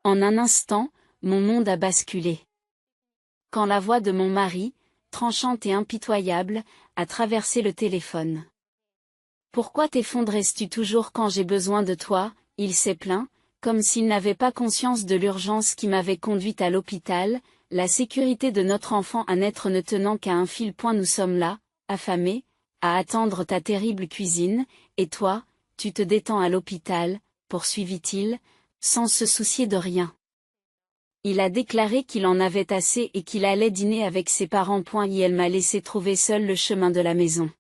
En un instant, mon monde a basculé. Quand la voix de mon mari, tranchante et impitoyable, a traversé le téléphone. Pourquoi t'effondresses-tu toujours quand j'ai besoin de toi? Il s'est plaint, comme s'il n'avait pas conscience de l'urgence qui m'avait conduite à l'hôpital, la sécurité de notre enfant à naître ne tenant qu'à un fil. Nous sommes là, affamés, à attendre ta terrible cuisine, et toi, tu te détends à l'hôpital, poursuivit-il, sans se soucier de rien. Il a déclaré qu'il en avait assez et qu'il allait dîner avec ses parents. Elle m'a laissé trouver seul le chemin de la maison.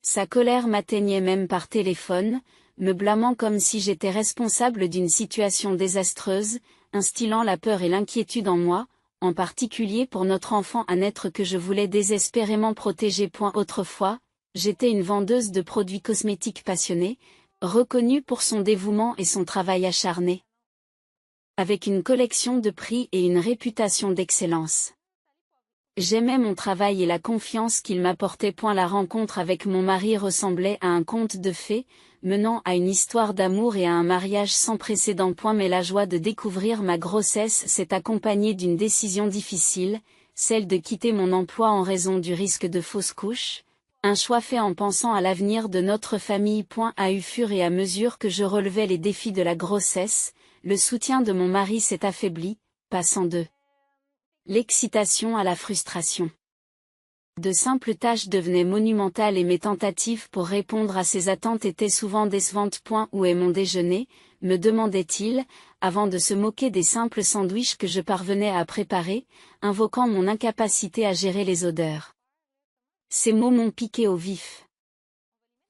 Sa colère m'atteignait même par téléphone, me blâmant comme si j'étais responsable d'une situation désastreuse, instillant la peur et l'inquiétude en moi, en particulier pour notre enfant à naître que je voulais désespérément protéger. Autrefois, j'étais une vendeuse de produits cosmétiques passionnée, reconnue pour son dévouement et son travail acharné. Avec une collection de prix et une réputation d'excellence. J'aimais mon travail et la confiance qu'il m'apportait. La rencontre avec mon mari ressemblait à un conte de fées, menant à une histoire d'amour et à un mariage sans précédent. Mais la joie de découvrir ma grossesse s'est accompagnée d'une décision difficile, celle de quitter mon emploi en raison du risque de fausse couche, un choix fait en pensant à l'avenir de notre famille. Au fur et à mesure que je relevais les défis de la grossesse, le soutien de mon mari s'est affaibli, passant de l'excitation à la frustration. De simples tâches devenaient monumentales et mes tentatives pour répondre à ses attentes étaient souvent décevantes. Où est mon déjeuner, me demandait-il, avant de se moquer des simples sandwichs que je parvenais à préparer, invoquant mon incapacité à gérer les odeurs. Ces mots m'ont piqué au vif.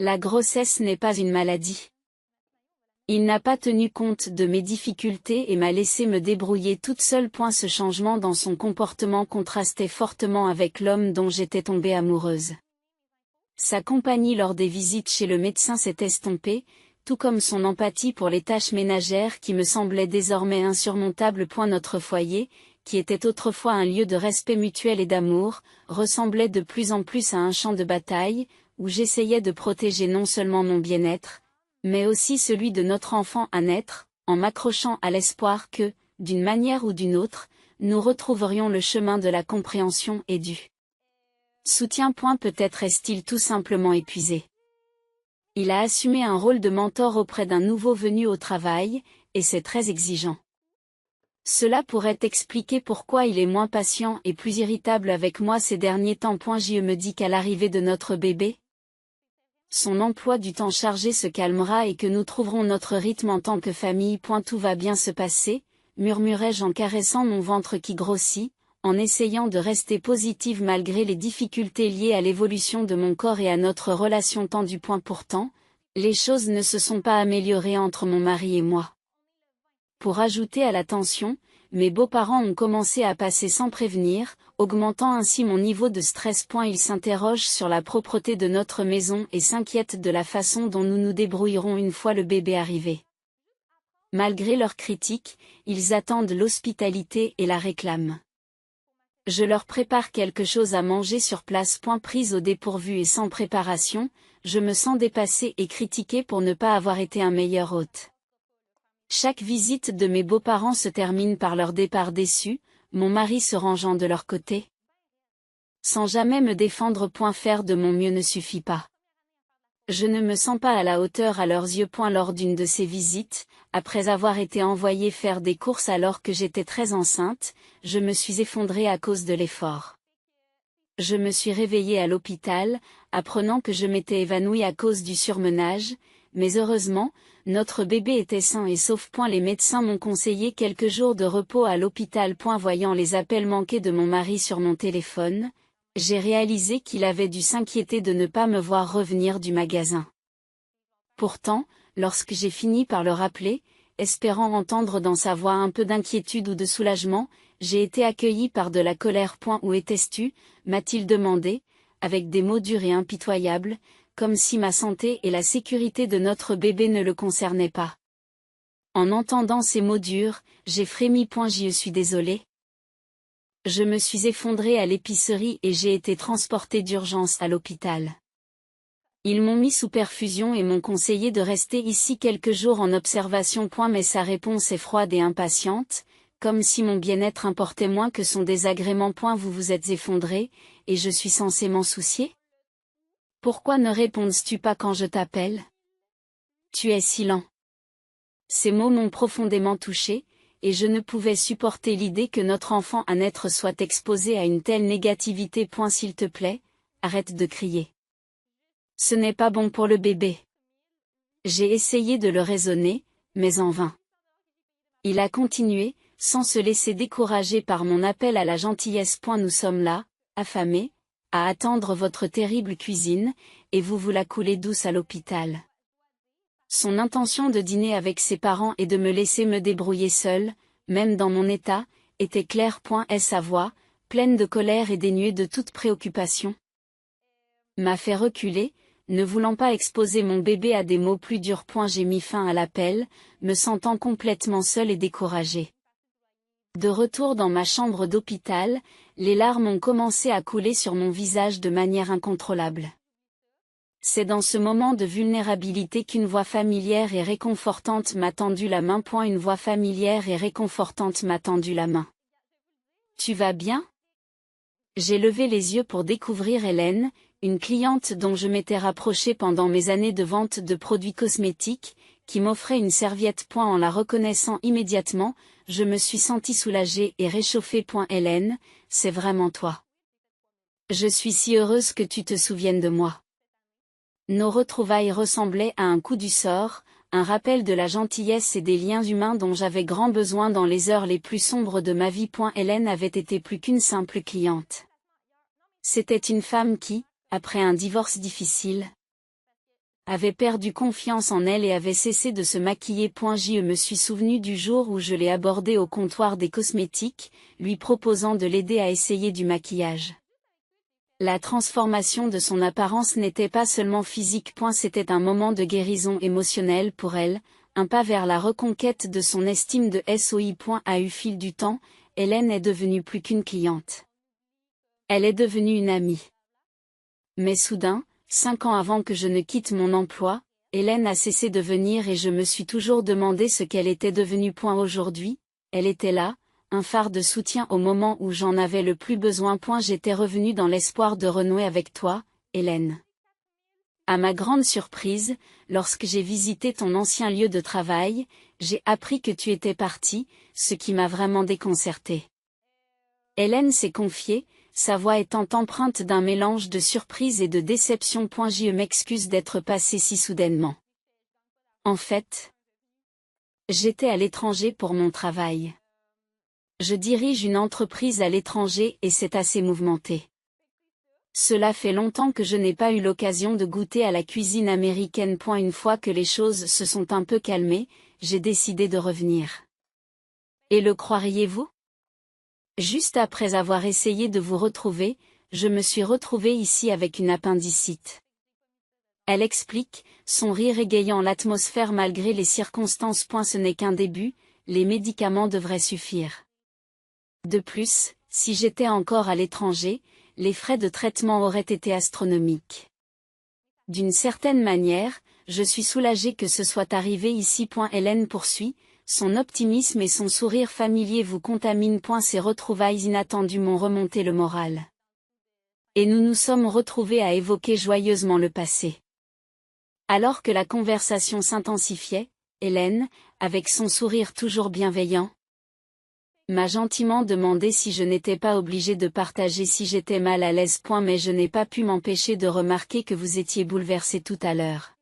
La grossesse n'est pas une maladie. Il n'a pas tenu compte de mes difficultés et m'a laissé me débrouiller toute seule. Ce changement dans son comportement contrastait fortement avec l'homme dont j'étais tombée amoureuse. Sa compagnie lors des visites chez le médecin s'est estompée, tout comme son empathie pour les tâches ménagères qui me semblaient désormais insurmontables. Notre foyer, qui était autrefois un lieu de respect mutuel et d'amour, ressemblait de plus en plus à un champ de bataille, où j'essayais de protéger non seulement mon bien-être, mais aussi celui de notre enfant à naître, en m'accrochant à l'espoir que, d'une manière ou d'une autre, nous retrouverions le chemin de la compréhension et du soutien. Peut-être est-il tout simplement épuisé. Il a assumé un rôle de mentor auprès d'un nouveau venu au travail, et c'est très exigeant. Cela pourrait expliquer pourquoi il est moins patient et plus irritable avec moi ces derniers temps. Je me dis qu'à l'arrivée de notre bébé, son emploi du temps chargé se calmera et que nous trouverons notre rythme en tant que famille. Tout va bien se passer, murmurai-je en caressant mon ventre qui grossit, en essayant de rester positive malgré les difficultés liées à l'évolution de mon corps et à notre relation tendue. Pourtant, les choses ne se sont pas améliorées entre mon mari et moi. Pour ajouter à la tension, mes beaux-parents ont commencé à passer sans prévenir, augmentant ainsi mon niveau de stress. Ils s'interrogent sur la propreté de notre maison et s'inquiètent de la façon dont nous nous débrouillerons une fois le bébé arrivé. Malgré leurs critiques, ils attendent l'hospitalité et la réclament. Je leur prépare quelque chose à manger sur place. Prise au dépourvu et sans préparation, je me sens dépassée et critiquée pour ne pas avoir été un meilleur hôte. Chaque visite de mes beaux-parents se termine par leur départ déçu, mon mari se rangeant de leur côté. Sans jamais me défendre. Faire de mon mieux ne suffit pas. Je ne me sens pas à la hauteur à leurs yeux. Lors d'une de ces visites, après avoir été envoyée faire des courses alors que j'étais très enceinte, je me suis effondrée à cause de l'effort. Je me suis réveillée à l'hôpital, apprenant que je m'étais évanouie à cause du surmenage, mais heureusement, notre bébé était sain et sauf. Les médecins m'ont conseillé quelques jours de repos à l'hôpital. Voyant les appels manqués de mon mari sur mon téléphone, j'ai réalisé qu'il avait dû s'inquiéter de ne pas me voir revenir du magasin. Pourtant, lorsque j'ai fini par le rappeler, espérant entendre dans sa voix un peu d'inquiétude ou de soulagement, j'ai été accueillie par de la colère. Où étais-tu, m'a-t-il demandé, avec des mots durs et impitoyables, comme si ma santé et la sécurité de notre bébé ne le concernaient pas. En entendant ces mots durs, j'ai frémi. Je suis désolée. Je me suis effondrée à l'épicerie et j'ai été transportée d'urgence à l'hôpital. Ils m'ont mis sous perfusion et m'ont conseillé de rester ici quelques jours en observation. Mais sa réponse est froide et impatiente, comme si mon bien-être importait moins que son désagrément. Vous vous êtes effondré, et je suis censé m'en soucier? Pourquoi ne réponds-tu pas quand je t'appelle? Tu es si lent. Ces mots m'ont profondément touché, et je ne pouvais supporter l'idée que notre enfant à naître soit exposé à une telle négativité. S'il te plaît, arrête de crier. Ce n'est pas bon pour le bébé. J'ai essayé de le raisonner, mais en vain. Il a continué, sans se laisser décourager par mon appel à la gentillesse. Nous sommes là, affamés, à attendre votre terrible cuisine, et vous la coulez douce à l'hôpital. Son intention de dîner avec ses parents et de me laisser me débrouiller seule, même dans mon état, était claire. Et sa voix, pleine de colère et dénuée de toute préoccupation, m'a fait reculer, ne voulant pas exposer mon bébé à des mots plus durs. J'ai mis fin à l'appel, me sentant complètement seule et découragée. De retour dans ma chambre d'hôpital, les larmes ont commencé à couler sur mon visage de manière incontrôlable. C'est dans ce moment de vulnérabilité qu'une voix familière et réconfortante m'a tendu la main. Une voix familière et réconfortante m'a tendu la main. Tu vas bien? J'ai levé les yeux pour découvrir Hélène, une cliente dont je m'étais rapprochée pendant mes années de vente de produits cosmétiques, qui m'offrait une serviette. En la reconnaissant immédiatement, je me suis sentie soulagée et réchauffée. Hélène, c'est vraiment toi. Je suis si heureuse que tu te souviennes de moi. Nos retrouvailles ressemblaient à un coup du sort, un rappel de la gentillesse et des liens humains dont j'avais grand besoin dans les heures les plus sombres de ma vie. Hélène avait été plus qu'une simple cliente. C'était une femme qui, après un divorce difficile, avait perdu confiance en elle et avait cessé de se maquiller. Je me suis souvenu du jour où je l'ai abordée au comptoir des cosmétiques, lui proposant de l'aider à essayer du maquillage. La transformation de son apparence n'était pas seulement physique. C'était un moment de guérison émotionnelle pour elle, un pas vers la reconquête de son estime de soi. Au fil du temps, Hélène est devenue plus qu'une cliente. Elle est devenue une amie. Mais soudain, 5 ans avant que je ne quitte mon emploi, Hélène a cessé de venir et je me suis toujours demandé ce qu'elle était devenue. Aujourd'hui, elle était là, un phare de soutien au moment où j'en avais le plus besoin. J'étais revenue dans l'espoir de renouer avec toi, Hélène. À ma grande surprise, lorsque j'ai visité ton ancien lieu de travail, j'ai appris que tu étais partie, ce qui m'a vraiment déconcertée. Hélène s'est confiée, sa voix étant empreinte d'un mélange de surprise et de déception. Je m'excuse d'être passée si soudainement. En fait, j'étais à l'étranger pour mon travail. Je dirige une entreprise à l'étranger et c'est assez mouvementé. Cela fait longtemps que je n'ai pas eu l'occasion de goûter à la cuisine américaine. Une fois que les choses se sont un peu calmées, j'ai décidé de revenir. Et le croiriez-vous? Juste après avoir essayé de vous retrouver, je me suis retrouvée ici avec une appendicite. Elle explique, son rire égayant l'atmosphère malgré les circonstances. Ce n'est qu'un début, les médicaments devraient suffire. De plus, si j'étais encore à l'étranger, les frais de traitement auraient été astronomiques. D'une certaine manière, je suis soulagée que ce soit arrivé ici. Hélène poursuit, son optimisme et son sourire familier vous contaminent. Ces retrouvailles inattendues m'ont remonté le moral. Et nous nous sommes retrouvés à évoquer joyeusement le passé. Alors que la conversation s'intensifiait, Hélène, avec son sourire toujours bienveillant, m'a gentiment demandé si je n'étais pas obligée de partager si j'étais mal à l'aise. Mais je n'ai pas pu m'empêcher de remarquer que vous étiez bouleversée tout à l'heure.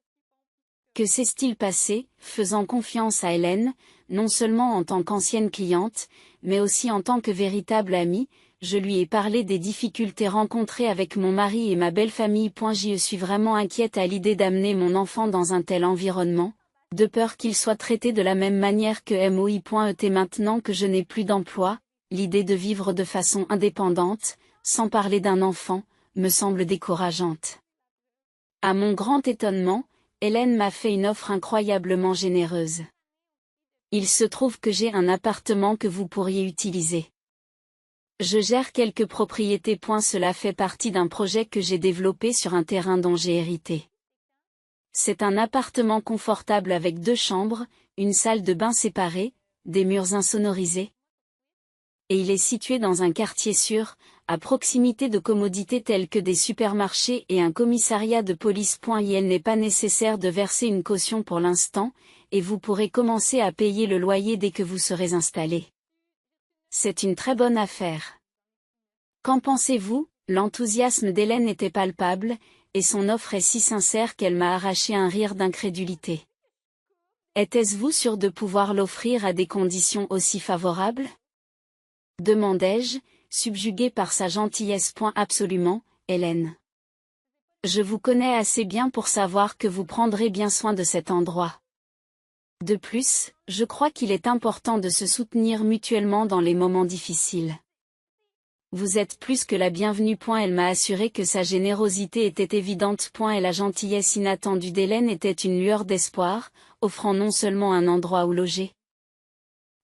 Que s'est-il passé? Faisant confiance à Hélène, non seulement en tant qu'ancienne cliente, mais aussi en tant que véritable amie, je lui ai parlé des difficultés rencontrées avec mon mari et ma belle famille. Je suis vraiment inquiète à l'idée d'amener mon enfant dans un tel environnement, de peur qu'il soit traité de la même manière que moi. Maintenant que je n'ai plus d'emploi, l'idée de vivre de façon indépendante, sans parler d'un enfant, me semble décourageante. À mon grand étonnement, Hélène m'a fait une offre incroyablement généreuse. Il se trouve que j'ai un appartement que vous pourriez utiliser. Je gère quelques propriétés. Cela fait partie d'un projet que j'ai développé sur un terrain dont j'ai hérité. C'est un appartement confortable avec 2 chambres, une salle de bain séparée, des murs insonorisés. Et il est situé dans un quartier sûr, à proximité de commodités telles que des supermarchés et un commissariat de police. Il n'est pas nécessaire de verser une caution pour l'instant, et vous pourrez commencer à payer le loyer dès que vous serez installé. C'est une très bonne affaire. Qu'en pensez-vous? L'enthousiasme d'Hélène était palpable, et son offre est si sincère qu'elle m'a arraché un rire d'incrédulité. Était-ce-vous sûr de pouvoir l'offrir à des conditions aussi favorables? Demandai-je, subjugué par sa gentillesse. Absolument, Hélène. Je vous connais assez bien pour savoir que vous prendrez bien soin de cet endroit. De plus, je crois qu'il est important de se soutenir mutuellement dans les moments difficiles. Vous êtes plus que la bienvenue. Elle m'a assuré que sa générosité était évidente. Et la gentillesse inattendue d'Hélène était une lueur d'espoir, offrant non seulement un endroit où loger,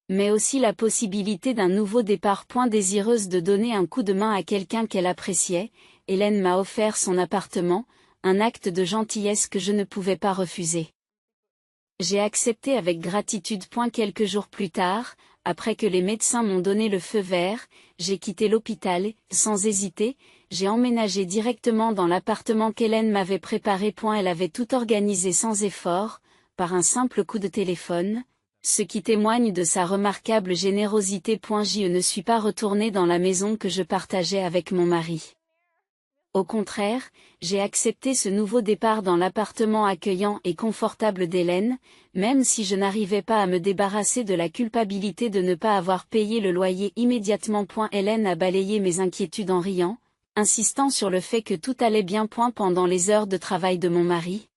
mais aussi la possibilité d'un nouveau départ. Désireuse de donner un coup de main à quelqu'un qu'elle appréciait, Hélène m'a offert son appartement, un acte de gentillesse que je ne pouvais pas refuser. J'ai accepté avec gratitude. Quelques jours plus tard, après que les médecins m'ont donné le feu vert, j'ai quitté l'hôpital et, sans hésiter, j'ai emménagé directement dans l'appartement qu'Hélène m'avait préparé. Elle avait tout organisé sans effort, par un simple coup de téléphone, ce qui témoigne de sa remarquable générosité. Je ne suis pas retournée dans la maison que je partageais avec mon mari. Au contraire, j'ai accepté ce nouveau départ dans l'appartement accueillant et confortable d'Hélène, même si je n'arrivais pas à me débarrasser de la culpabilité de ne pas avoir payé le loyer immédiatement. Hélène a balayé mes inquiétudes en riant, insistant sur le fait que tout allait bien. Pendant les heures de travail de mon mari,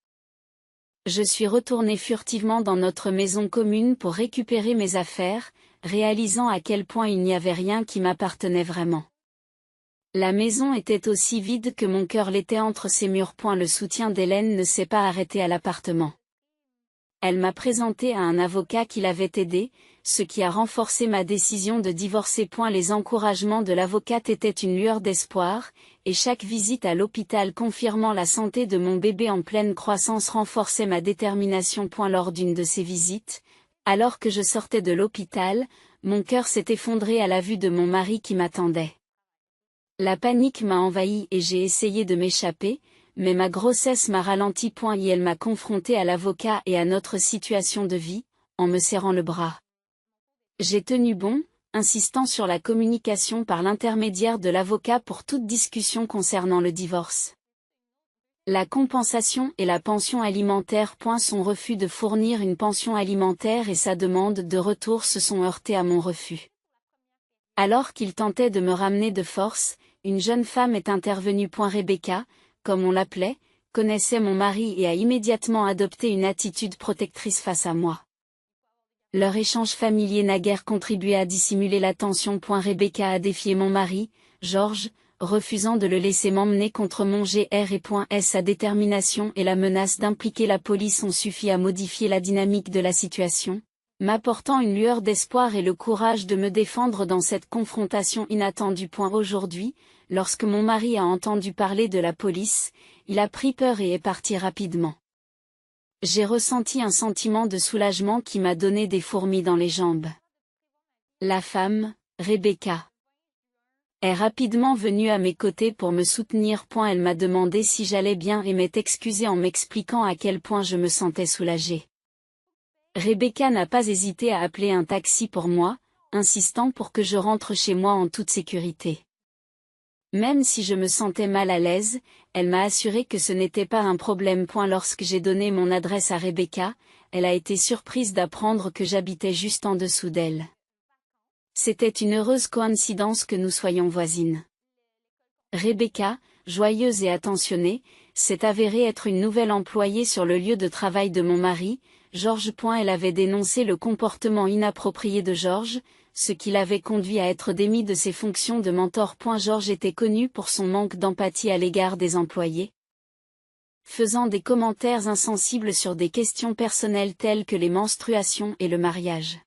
je suis retournée furtivement dans notre maison commune pour récupérer mes affaires, réalisant à quel point il n'y avait rien qui m'appartenait vraiment. La maison était aussi vide que mon cœur l'était entre ses murs. Le soutien d'Hélène ne s'est pas arrêté à l'appartement. Elle m'a présenté à un avocat qui l'avait aidée, ce qui a renforcé ma décision de divorcer. Les encouragements de l'avocate étaient une lueur d'espoir, et chaque visite à l'hôpital confirmant la santé de mon bébé en pleine croissance renforçait ma détermination. Lors d'une de ces visites, alors que je sortais de l'hôpital, mon cœur s'est effondré à la vue de mon mari qui m'attendait. La panique m'a envahi et j'ai essayé de m'échapper, mais ma grossesse m'a ralenti. Et elle m'a confronté à l'avocat et à notre situation de vie, en me serrant le bras. J'ai tenu bon, insistant sur la communication par l'intermédiaire de l'avocat pour toute discussion concernant le divorce. La compensation et la pension alimentaire. Son refus de fournir une pension alimentaire et sa demande de retour se sont heurtés à mon refus. Alors qu'il tentait de me ramener de force, une jeune femme est intervenue. Rebecca, comme on l'appelait, connaissait mon mari et a immédiatement adopté une attitude protectrice face à moi. Leur échange familier n'a guère contribué à dissimuler la tension. Rebecca a défié mon mari, George, refusant de le laisser m'emmener contre mon GR et sa détermination et la menace d'impliquer la police ont suffi à modifier la dynamique de la situation, m'apportant une lueur d'espoir et le courage de me défendre dans cette confrontation inattendue. Aujourd'hui, lorsque mon mari a entendu parler de la police, il a pris peur et est parti rapidement. J'ai ressenti un sentiment de soulagement qui m'a donné des fourmis dans les jambes. La femme, Rebecca, est rapidement venue à mes côtés pour me soutenir. Elle m'a demandé si j'allais bien et m'est excusée en m'expliquant à quel point je me sentais soulagée. Rebecca n'a pas hésité à appeler un taxi pour moi, insistant pour que je rentre chez moi en toute sécurité. Même si je me sentais mal à l'aise, elle m'a assuré que ce n'était pas un problème. Lorsque j'ai donné mon adresse à Rebecca, elle a été surprise d'apprendre que j'habitais juste en dessous d'elle. C'était une heureuse coïncidence que nous soyons voisines. Rebecca, joyeuse et attentionnée, s'est avérée être une nouvelle employée sur le lieu de travail de mon mari, George. Elle avait dénoncé le comportement inapproprié de George, ce qui l'avait conduit à être démis de ses fonctions de mentor. George était connu pour son manque d'empathie à l'égard des employés, faisant des commentaires insensibles sur des questions personnelles telles que les menstruations et le mariage.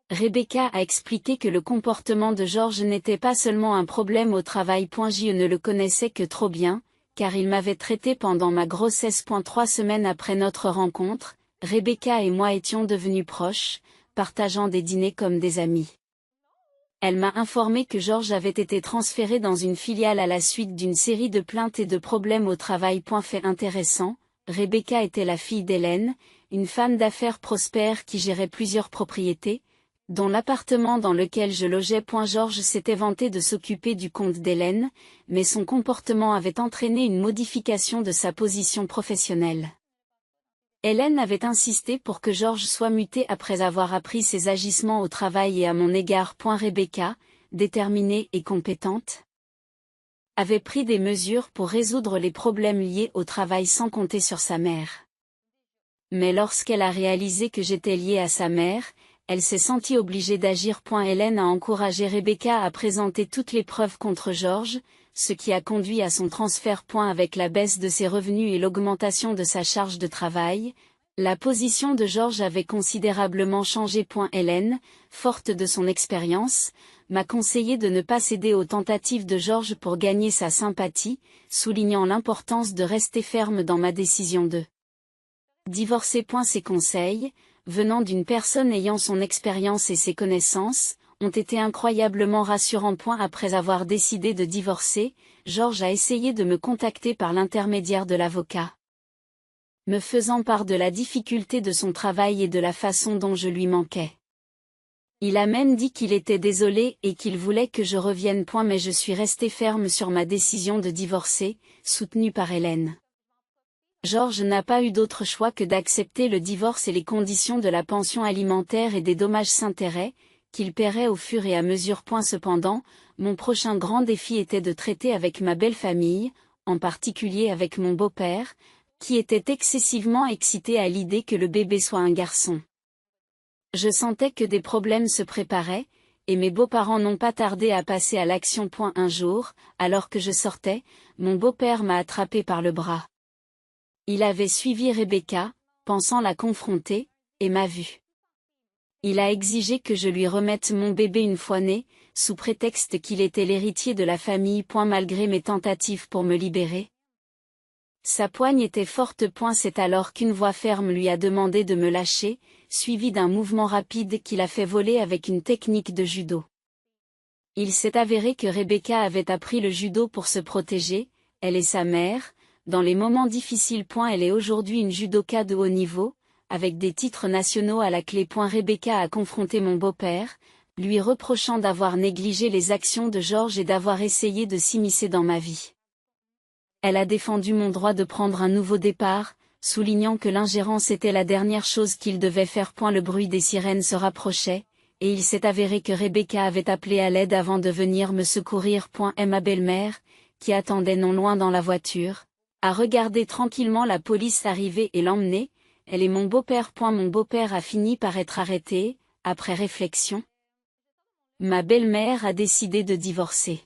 Rebecca a expliqué que le comportement de George n'était pas seulement un problème au travail. Je ne le connaissais que trop bien, car il m'avait traité pendant ma grossesse. 3 semaines après notre rencontre, Rebecca et moi étions devenus proches, partageant des dîners comme des amis. Elle m'a informé que George avait été transféré dans une filiale à la suite d'une série de plaintes et de problèmes au travail. Fait intéressant, Rebecca était la fille d'Hélène, une femme d'affaires prospère qui gérait plusieurs propriétés, dont l'appartement dans lequel je logeais. George s'était vanté de s'occuper du compte d'Hélène, mais son comportement avait entraîné une modification de sa position professionnelle. Hélène avait insisté pour que George soit muté après avoir appris ses agissements au travail et à mon égard. Rebecca, déterminée et compétente, avait pris des mesures pour résoudre les problèmes liés au travail sans compter sur sa mère. Mais lorsqu'elle a réalisé que j'étais liée à sa mère, elle s'est sentie obligée d'agir. Hélène a encouragé Rebecca à présenter toutes les preuves contre George, ce qui a conduit à son transfert. Avec la baisse de ses revenus et l'augmentation de sa charge de travail, la position de George avait considérablement changé. Hélène, forte de son expérience, m'a conseillé de ne pas céder aux tentatives de George pour gagner sa sympathie, soulignant l'importance de rester ferme dans ma décision de divorcer. Ces conseils, venant d'une personne ayant son expérience et ses connaissances, ont été incroyablement rassurants. Après avoir décidé de divorcer, George a essayé de me contacter par l'intermédiaire de l'avocat, me faisant part de la difficulté de son travail et de la façon dont je lui manquais. Il a même dit qu'il était désolé et qu'il voulait que je revienne. Mais je suis restée ferme sur ma décision de divorcer, soutenue par Hélène. George n'a pas eu d'autre choix que d'accepter le divorce et les conditions de la pension alimentaire et des dommages-intérêts, qu'il paierait au fur et à mesure. Cependant, mon prochain grand défi était de traiter avec ma belle famille, en particulier avec mon beau-père, qui était excessivement excité à l'idée que le bébé soit un garçon. Je sentais que des problèmes se préparaient, et mes beaux-parents n'ont pas tardé à passer à l'action. Un jour, alors que je sortais, mon beau-père m'a attrapé par le bras. Il avait suivi Rebecca, pensant la confronter, et m'a vue. Il a exigé que je lui remette mon bébé une fois né, sous prétexte qu'il était l'héritier de la famille. Malgré mes tentatives pour me libérer, sa poigne était forte. C'est alors qu'une voix ferme lui a demandé de me lâcher, suivi d'un mouvement rapide qui l'a fait voler avec une technique de judo. Il s'est avéré que Rebecca avait appris le judo pour se protéger, elle et sa mère, dans les moments difficiles. Elle est aujourd'hui une judoka de haut niveau, avec des titres nationaux à la clé. Rebecca a confronté mon beau-père, lui reprochant d'avoir négligé les actions de George et d'avoir essayé de s'immiscer dans ma vie. Elle a défendu mon droit de prendre un nouveau départ, soulignant que l'ingérence était la dernière chose qu'il devait faire. Le bruit des sirènes se rapprochait, et il s'est avéré que Rebecca avait appelé à l'aide avant de venir me secourir. Ma belle-mère, qui attendait non loin dans la voiture, a regardé tranquillement la police arriver et l'emmener, elle et mon beau-père. Mon beau-père a fini par être arrêté, après réflexion. Ma belle-mère a décidé de divorcer.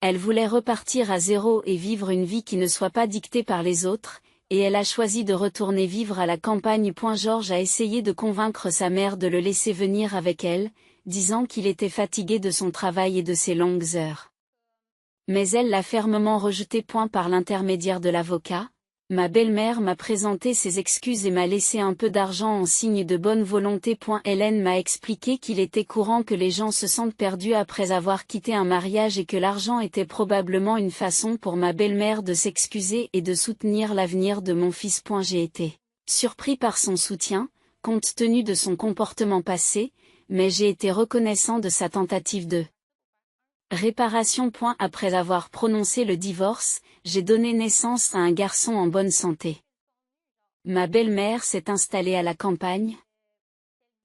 Elle voulait repartir à zéro et vivre une vie qui ne soit pas dictée par les autres, et elle a choisi de retourner vivre à la campagne. George a essayé de convaincre sa mère de le laisser venir avec elle, disant qu'il était fatigué de son travail et de ses longues heures. Mais elle l'a fermement rejeté. Par l'intermédiaire de l'avocat, ma belle-mère m'a présenté ses excuses et m'a laissé un peu d'argent en signe de bonne volonté. Hélène m'a expliqué qu'il était courant que les gens se sentent perdus après avoir quitté un mariage et que l'argent était probablement une façon pour ma belle-mère de s'excuser et de soutenir l'avenir de mon fils. J'ai été surpris par son soutien, compte tenu de son comportement passé, mais j'ai été reconnaissant de sa tentative de réparation. Après avoir prononcé le divorce, j'ai donné naissance à un garçon en bonne santé. Ma belle-mère s'est installée à la campagne,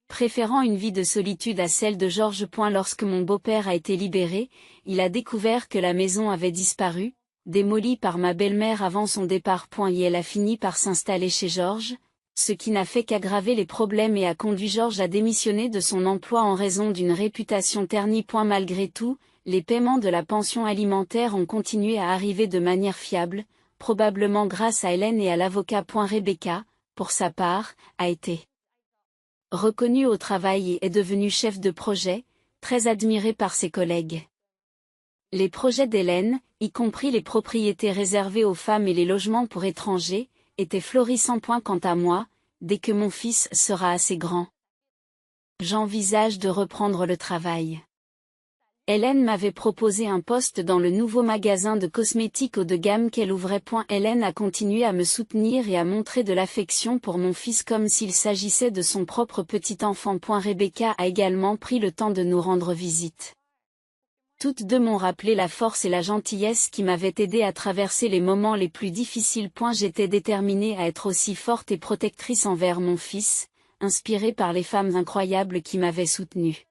préférant une vie de solitude à celle de George. Lorsque mon beau-père a été libéré, il a découvert que la maison avait disparu, démolie par ma belle-mère avant son départ. Et elle a fini par s'installer chez George, ce qui n'a fait qu'aggraver les problèmes et a conduit George à démissionner de son emploi en raison d'une réputation ternie. Malgré tout, les paiements de la pension alimentaire ont continué à arriver de manière fiable, probablement grâce à Hélène et à l'avocat. Rebecca, pour sa part, a été reconnue au travail et est devenue chef de projet, très admirée par ses collègues. Les projets d'Hélène, y compris les propriétés réservées aux femmes et les logements pour étrangers, étaient florissants. Quant à moi, dès que mon fils sera assez grand, j'envisage de reprendre le travail. Hélène m'avait proposé un poste dans le nouveau magasin de cosmétiques haut de gamme qu'elle ouvrait. Hélène a continué à me soutenir et à montrer de l'affection pour mon fils comme s'il s'agissait de son propre petit enfant. Rebecca a également pris le temps de nous rendre visite. Toutes deux m'ont rappelé la force et la gentillesse qui m'avaient aidée à traverser les moments les plus difficiles. J'étais déterminée à être aussi forte et protectrice envers mon fils, inspirée par les femmes incroyables qui m'avaient soutenue.